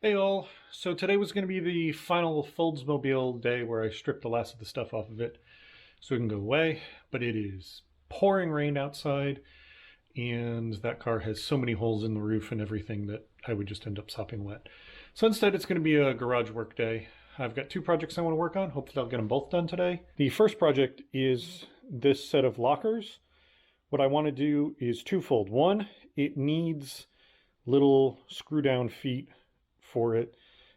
Hey all, so today was going to be the final Foldsmobile day where I stripped the last of the stuff off of it so it can go away, but it is pouring rain outside and that car has so many holes in the roof and everything that I would just end up sopping wet. So instead it's going to be a garage work day. I've got two projects I want to work on. Hopefully I'll get them both done today. The first project is this set of lockers. What I want to do is twofold. One, it needs little screw down feet for it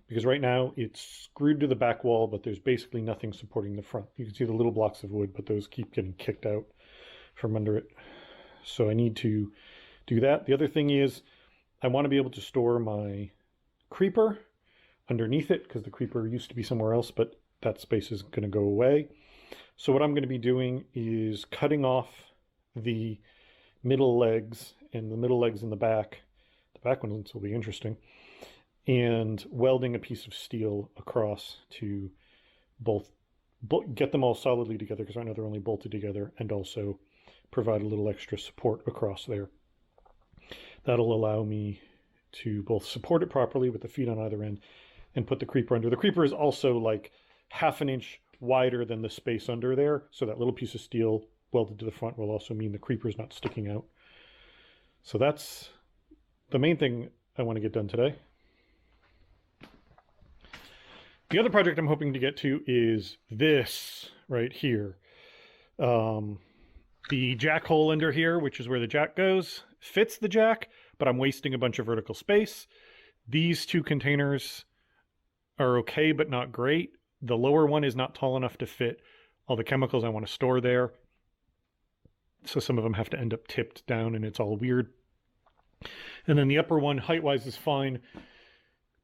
because right now it's screwed to the back wall, but there's basically nothing supporting the front. You can see the little blocks of wood, but those keep getting kicked out from under it. So I need to do that. The other thing is I want to be able to store my creeper underneath it because the creeper used to be somewhere else, but that space is going to go away. So what I'm going to be doing is cutting off the middle legs and the middle legs in the back. The back ones will be interesting. And welding a piece of steel across to both get them all solidly together, because right now they're only bolted together, and also provide a little extra support across there. That'll allow me to both support it properly with the feet on either end and put the creeper under. The creeper is also like half an inch wider than the space under there, so that little piece of steel welded to the front will also mean the creeper is not sticking out. So that's the main thing I want to get done today. The other project I'm hoping to get to is this right here. The jack hole under here, which is where the jack goes, fits the jack, but I'm wasting a bunch of vertical space. These two containers are okay, but not great. The lower one is not tall enough to fit all the chemicals I want to store there. So some of them have to end up tipped down and it's all weird. And then the upper one, height-wise, is fine,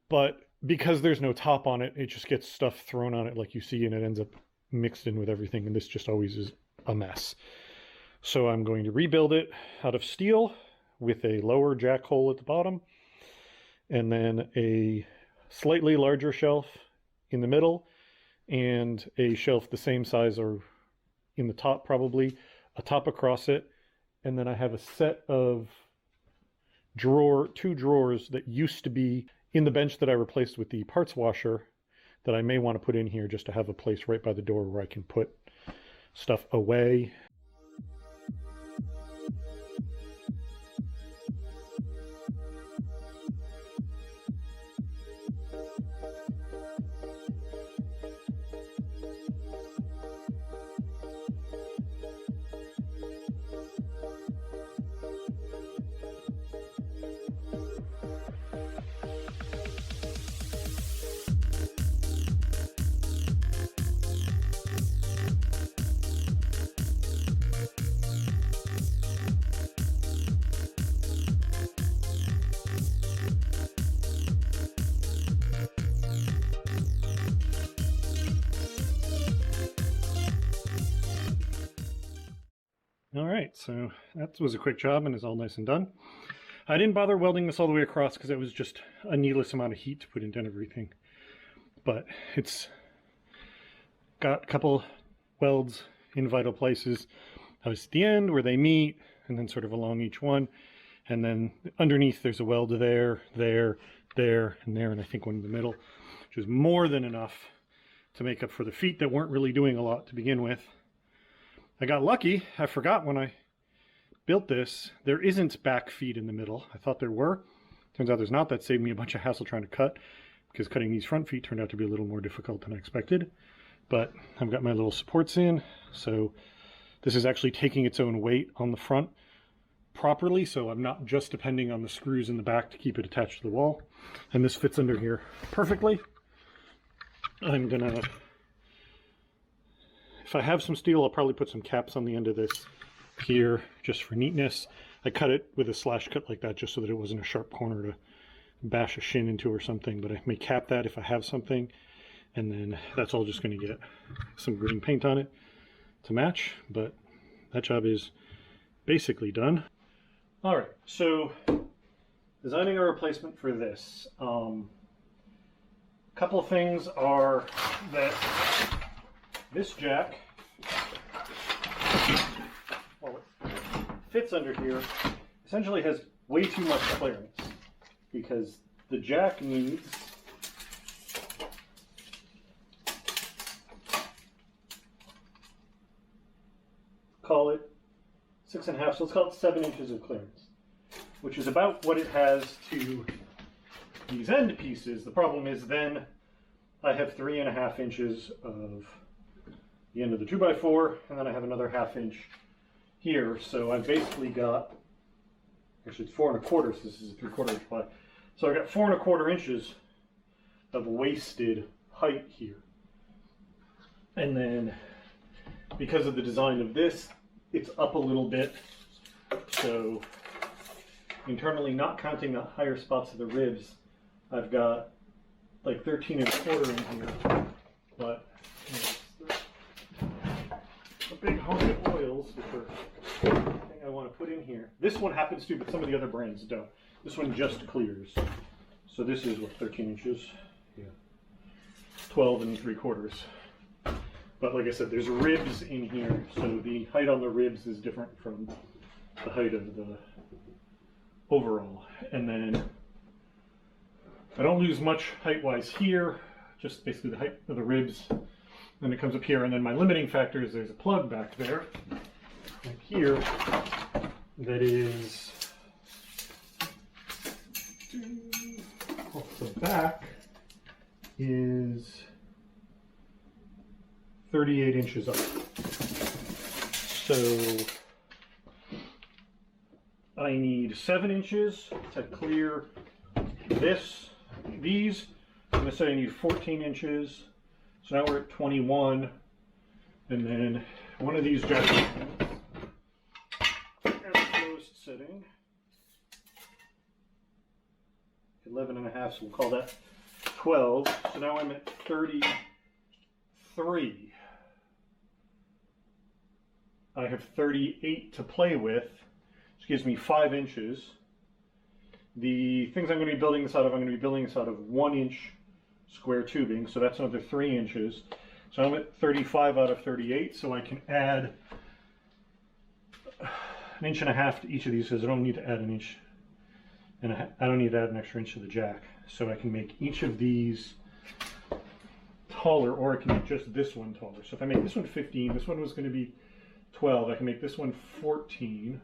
but because there's no top on it, it just gets stuff thrown on it like you see, and it ends up mixed in with everything, and this just always is a mess. So I'm going to rebuild it out of steel with a lower jack hole at the bottom, and then a slightly larger shelf in the middle, and a shelf the same size or in the top probably, a top across it, and then I have a set of two drawers that used to be in the bench that I replaced with the parts washer that I may want to put in here just to have a place right by the door where I can put stuff away. All right, so that was a quick job and is all nice and done. I didn't bother welding this all the way across because it was just a needless amount of heat to put into everything. But it's got a couple welds in vital places. Obviously at the end where they meet, and then sort of along each one. And then underneath there's a weld there, there, and there, and I think one in the middle, which is more than enough to make up for the feet that weren't really doing a lot to begin with. I got lucky. I forgot when I built this, there isn't back feet in the middle. I thought there were. Turns out there's not. That saved me a bunch of hassle trying to cut, because cutting these front feet turned out to be a little more difficult than I expected. But I've got my little supports in, so this is actually taking its own weight on the front properly, so I'm not just depending on the screws in the back to keep it attached to the wall. And this fits under here perfectly. I'm gonna, if I have some steel, I'll probably put some caps on the end of this here just for neatness. I cut it with a slash cut like that just so that it wasn't a sharp corner to bash a shin into or something, but I may cap that if I have something. And then that's all just going to get some green paint on it to match, but that job is basically done. All right, so designing a replacement for this. Couple of things are that this jack, well, it fits under here, essentially has way too much clearance because the jack needs call it 6.5, so let's call it 7 inches of clearance, which is about what it has to these end pieces. The problem is then I have 3.5 inches of the end of the 2x4, and then I have another 1/2 inch here. So I've basically got, actually it's 4.25, so this is a 3/4 inch ply. So I got 4.25 inches of wasted height here. And then because of the design of this, it's up a little bit. So internally, not counting the higher spots of the ribs, I've got like 13.25 in here. But a big hunk of oils for everything I want to put in here. This one happens to, but some of the other brands don't. This one just clears. So this is what, 13 inches? Yeah. 12.75. But like I said, there's ribs in here, so the height on the ribs is different from the height of the overall. And then I don't lose much height-wise here, just basically the height of the ribs. Then it comes up here, and then my limiting factor is there's a plug back there, like here, that is off the back is 38 inches up. So I need 7 inches to clear these. I'm going to say I need 14 inches. So now we're at 21, and then one of these jackets at closed sitting, 11.5, so we'll call that 12. So now I'm at 33. I have 38 to play with, which gives me 5 inches. The things I'm going to be building this out of, I'm going to be building this out of 1-inch square tubing, so that's another 3 inches. So I'm at 35 out of 38, so I can add 1.5 inches to each of these, because I don't need to add an inch, and I don't need to add an extra inch to the jack. So I can make each of these taller, or I can make just this one taller. So if I make this one 15, this one was going to be 12, I can make this one 14.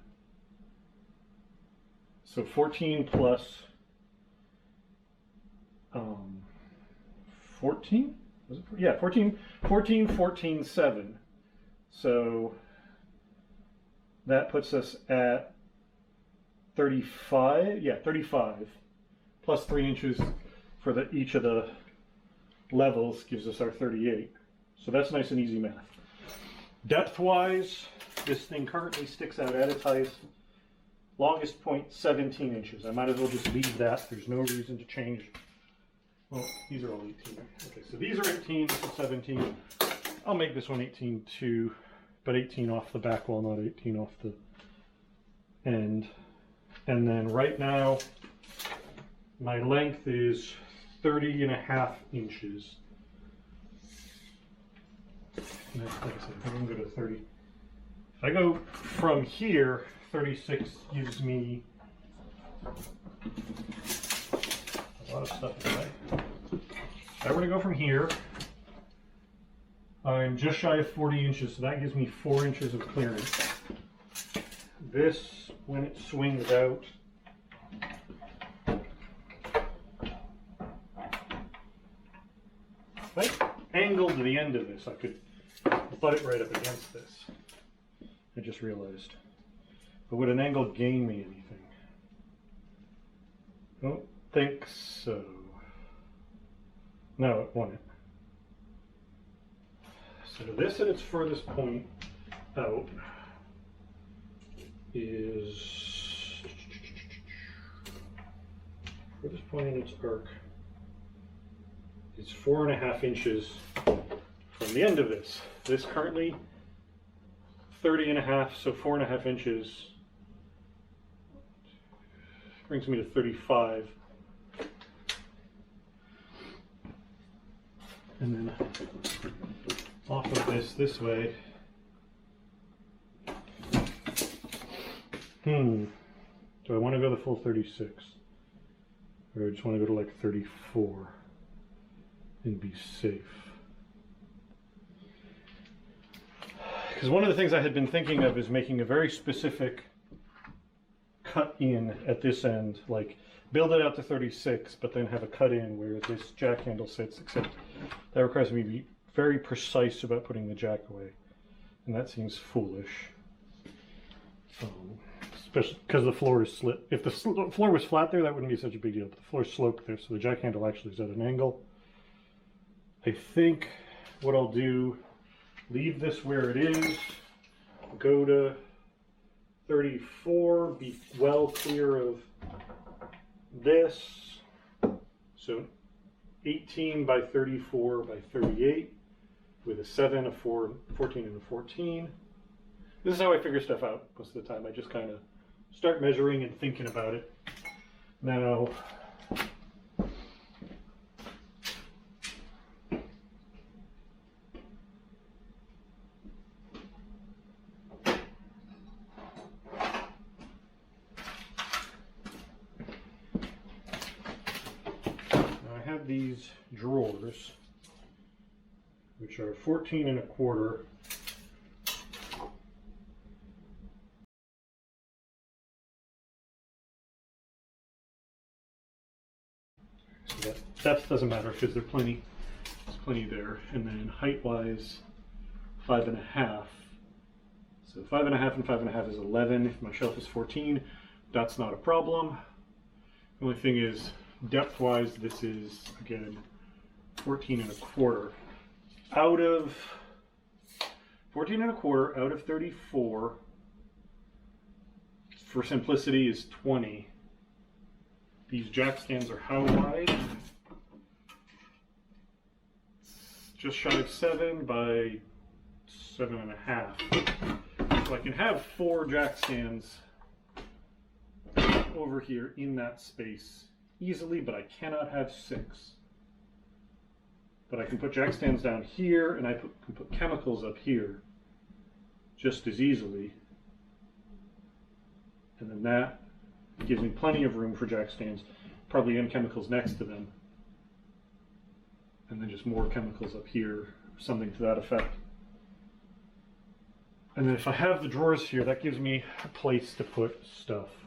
So 14 plus 14? Was it? Yeah, 14, 7. So that puts us at 35. Yeah, 35 plus 3 inches for each of the levels gives us our 38. So that's nice and easy math. Depth-wise, this thing currently sticks out at its highest, longest point 17 inches. I might as well just leave that. There's no reason to change. Well, these are all 18. Okay, so these are 18, this is 17. I'll make this one 18 too, but 18 off the back wall, not 18 off the end. And then right now, my length is 30.5 inches. And that's, like I said, I'm going to go to 30. If I go from here, 36 gives me a lot of stuff to play. If I were to go from here, I'm just shy of 40 inches, so that gives me 4 inches of clearance. This, when it swings out, if I angled the end of this, I could butt it right up against this. I just realized. But would an angle gain me anything? Don't think so. No, it won't. So this at its furthest point out is furthest point in its arc is 4.5 inches from the end of this. This currently 30.5, so 4.5 inches brings me to 35. And then off of this way. Do I want to go the full 36? Or I just want to go to like 34 and be safe? because one of the things I had been thinking of is making a very specific cut in at this end, like build it out to 36, but then have a cut in where this jack handle sits, except that requires me to be very precise about putting the jack away. And that seems foolish. Especially because the floor is slit. If the floor was flat there, that wouldn't be such a big deal, but the floor is sloped there, so the jack handle actually is at an angle. I think what I'll do, leave this where it is, go to 34, be well clear of this. So 18 by 34 by 38 with a 7, a 4, 14, and a 14. This is how I figure stuff out most of the time. I just kind of start measuring and thinking about it. Now, I have these drawers, which are 14 1/4. So that depth doesn't matter because there's plenty there. And then height-wise, 5 1/2. So 5 1/2 and 5 1/2 is 11. If my shelf is 14, that's not a problem. The only thing is, depth-wise, this is, again, 14 1/4. Out of 14 1/4 out of 34, for simplicity, is 20. These jack stands are how wide? Just shy of 7 by 7 1/2. So I can have 4 jack stands over here in that space easily, but I cannot have 6. But I can put jack stands down here, and I can put chemicals up here just as easily. And then that gives me plenty of room for jack stands, probably and chemicals next to them. And then just more chemicals up here, or something to that effect. And then if I have the drawers here, that gives me a place to put stuff.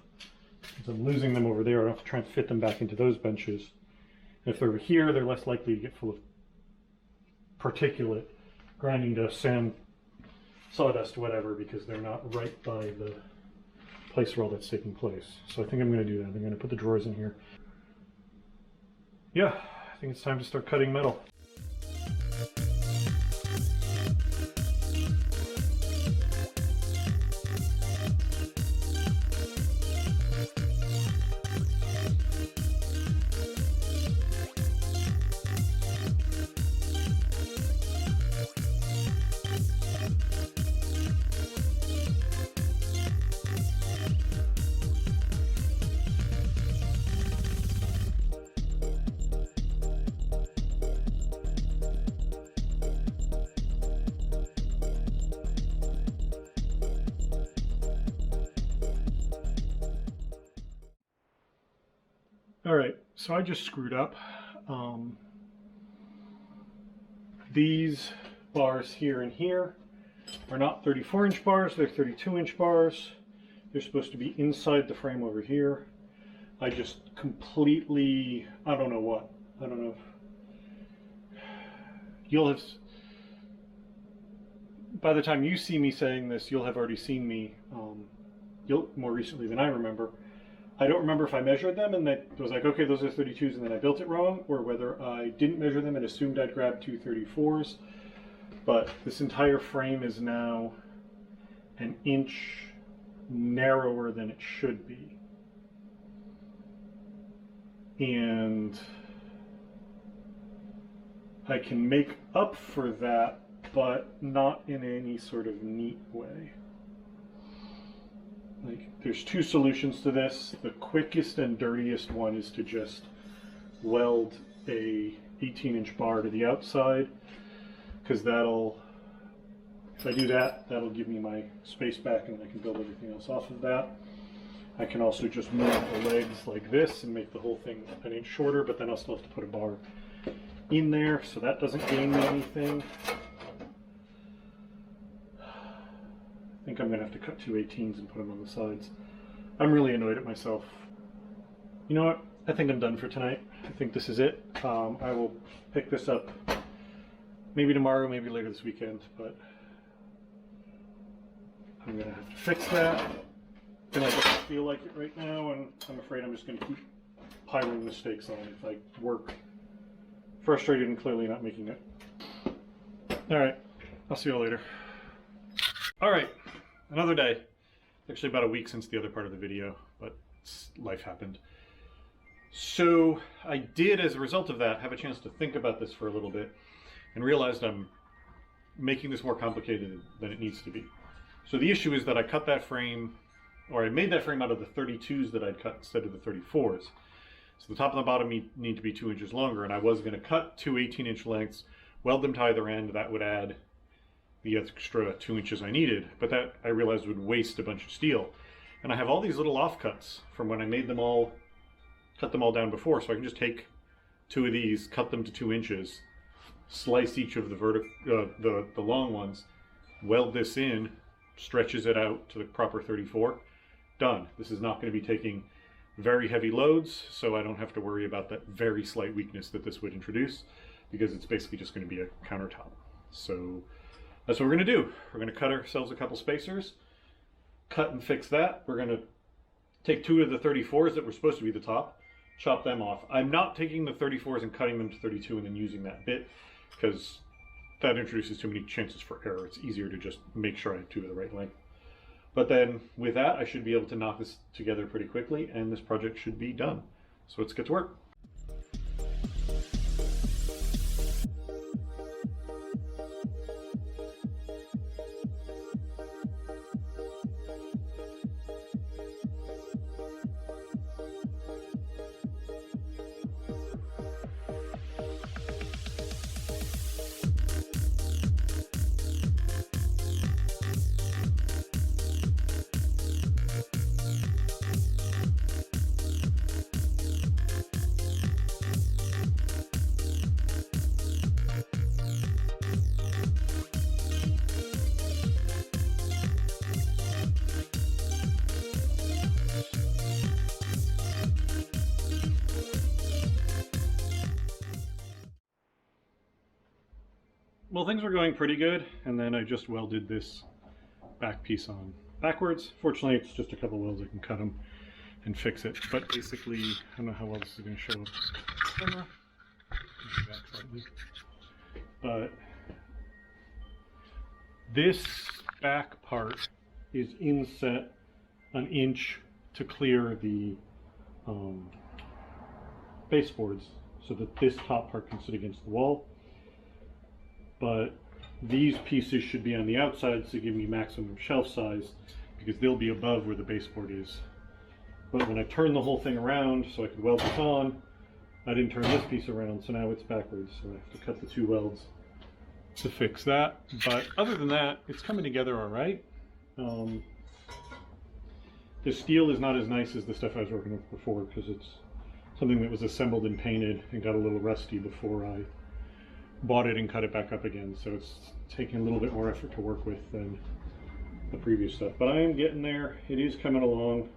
Since I'm losing them over there, I don't have to try and fit them back into those benches. And if they're over here, they're less likely to get full of particulate, grinding dust, sand, sawdust, whatever, because they're not right by the place where all that's taking place. So I think I'm going to do that. I'm going to put the drawers in here. Yeah, I think it's time to start cutting metal. Alright, so I just screwed up. These bars here and here are not 34-inch bars, they're 32-inch bars. They're supposed to be inside the frame over here. I just completely, I don't know if you'll have, by the time you see me saying this, you'll have already seen me more recently than I remember. I don't remember if I measured them and that was like, okay, those are 32s and then I built it wrong, or whether I didn't measure them and assumed I'd grab 2 34s. But this entire frame is now an inch narrower than it should be. And I can make up for that, but not in any sort of neat way. Like, there's 2 solutions to this. The quickest and dirtiest one is to just weld a 18-inch bar to the outside, because that'll, if I do that, that'll give me my space back and I can build everything else off of that. I can also just move the legs like this and make the whole thing an inch shorter, but then I'll still have to put a bar in there, so that doesn't gain me anything. I'm going to have to cut two 18s and put them on the sides. I'm really annoyed at myself. You know what? I think I'm done for tonight. I think this is it. I will pick this up maybe tomorrow, maybe later this weekend, but I'm going to have to fix that. And I don't feel like it right now, and I'm afraid I'm just going to keep piling mistakes on if I work frustrated and clearly not making it. Alright, I'll see you all later. Alright, another day. Actually about a week since the other part of the video, but life happened. So I did, as a result of that, have a chance to think about this for a little bit and realized I'm making this more complicated than it needs to be. So the issue is that I cut that frame, or I made that frame out of the 32s that I'd cut instead of the 34s. So the top and the bottom need to be 2 inches longer, and I was going to cut two 18-inch lengths, weld them to either end. That would add the extra 2 inches I needed, but that I realized would waste a bunch of steel. And I have all these little offcuts from when I made them all, cut them all down before, so I can just take two of these, cut them to 2 inches, slice each of the long ones, weld this in, stretches it out to the proper 34. Done. This is not going to be taking very heavy loads, so I don't have to worry about that very slight weakness that this would introduce, because it's basically just going to be a countertop. So that's what we're going to do. We're going to cut ourselves a couple spacers, cut and fix that. We're going to take two of the 34s that were supposed to be the top, chop them off. I'm not taking the 34s and cutting them to 32 and then using that bit, because that introduces too many chances for error. It's easier to just make sure I have two of the right length. But then with that, I should be able to knock this together pretty quickly, and this project should be done. So let's get to work. Well, things were going pretty good, and then I just welded this back piece on backwards. Fortunately, it's just a couple welds. I can cut them and fix it. But basically, I don't know how well this is going to show up on the camera. Back slightly. But this back part is inset an inch to clear the baseboards so that this top part can sit against the wall. But these pieces should be on the outside to give me maximum shelf size, because they'll be above where the baseboard is. But when I turn the whole thing around so I could weld this on, I didn't turn this piece around, so now it's backwards. So I have to cut the two welds to fix that. But other than that, it's coming together all right. The steel is not as nice as the stuff I was working with before, because it's something that was assembled and painted and got a little rusty before I bought it and cut it back up again, so it's taking a little bit more effort to work with than the previous stuff. But I am getting there. It is coming along.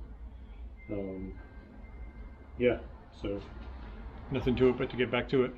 Yeah, so nothing to it but to get back to it.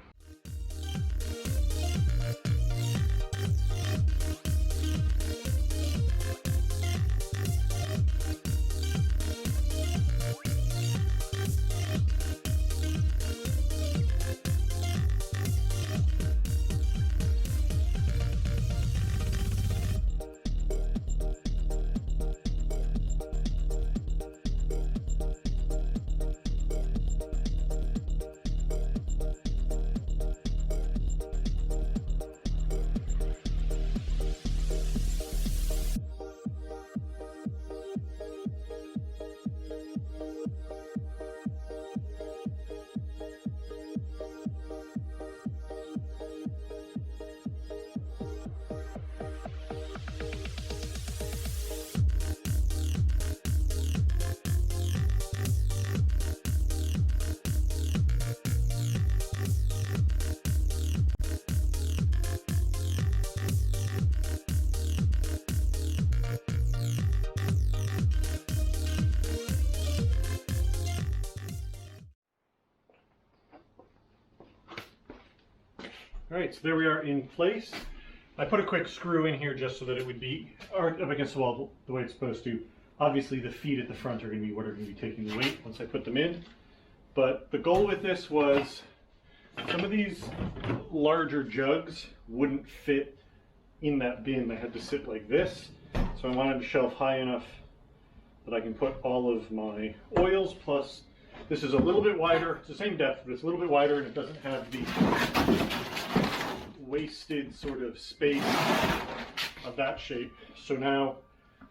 All right, so there we are in place. I put a quick screw in here just so that it would be up against the wall the way it's supposed to. Obviously the feet at the front are going to be what are going to be taking the weight once I put them in. But the goal with this was some of these larger jugs wouldn't fit in that bin. They had to sit like this. So I wanted a shelf high enough that I can put all of my oils, plus this is a little bit wider. It's the same depth, but it's a little bit wider and it doesn't have the wasted sort of space of that shape. So now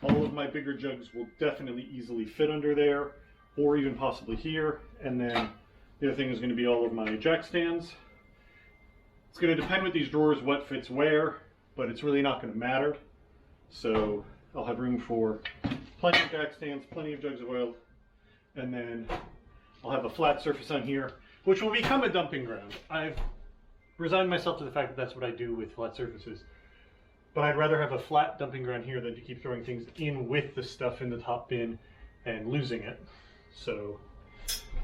all of my bigger jugs will definitely easily fit under there, or even possibly here. And then the other thing is going to be all of my jack stands. It's going to depend with these drawers what fits where, but it's really not going to matter. So I'll have room for plenty of jack stands, plenty of jugs of oil, and then I'll have a flat surface on here, which will become a dumping ground. I've resigned myself to the fact that that's what I do with flat surfaces. But I'd rather have a flat dumping ground here than to keep throwing things in with the stuff in the top bin and losing it. So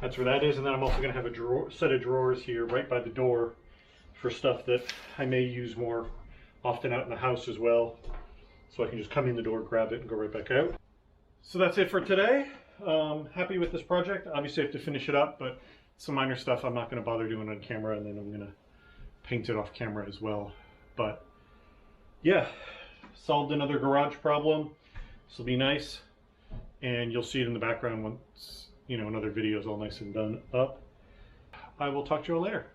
that's where that is. And then I'm also going to have a set of drawers here right by the door for stuff that I may use more often out in the house as well. So I can just come in the door, grab it, and go right back out. So that's it for today. Happy with this project. Obviously I have to finish it up, but some minor stuff I'm not going to bother doing on camera, and then I'm going to paint it off camera as well. But yeah, solved another garage problem. This will be nice, and you'll see it in the background once, you know, another video is all nice and done up. I will talk to you all later.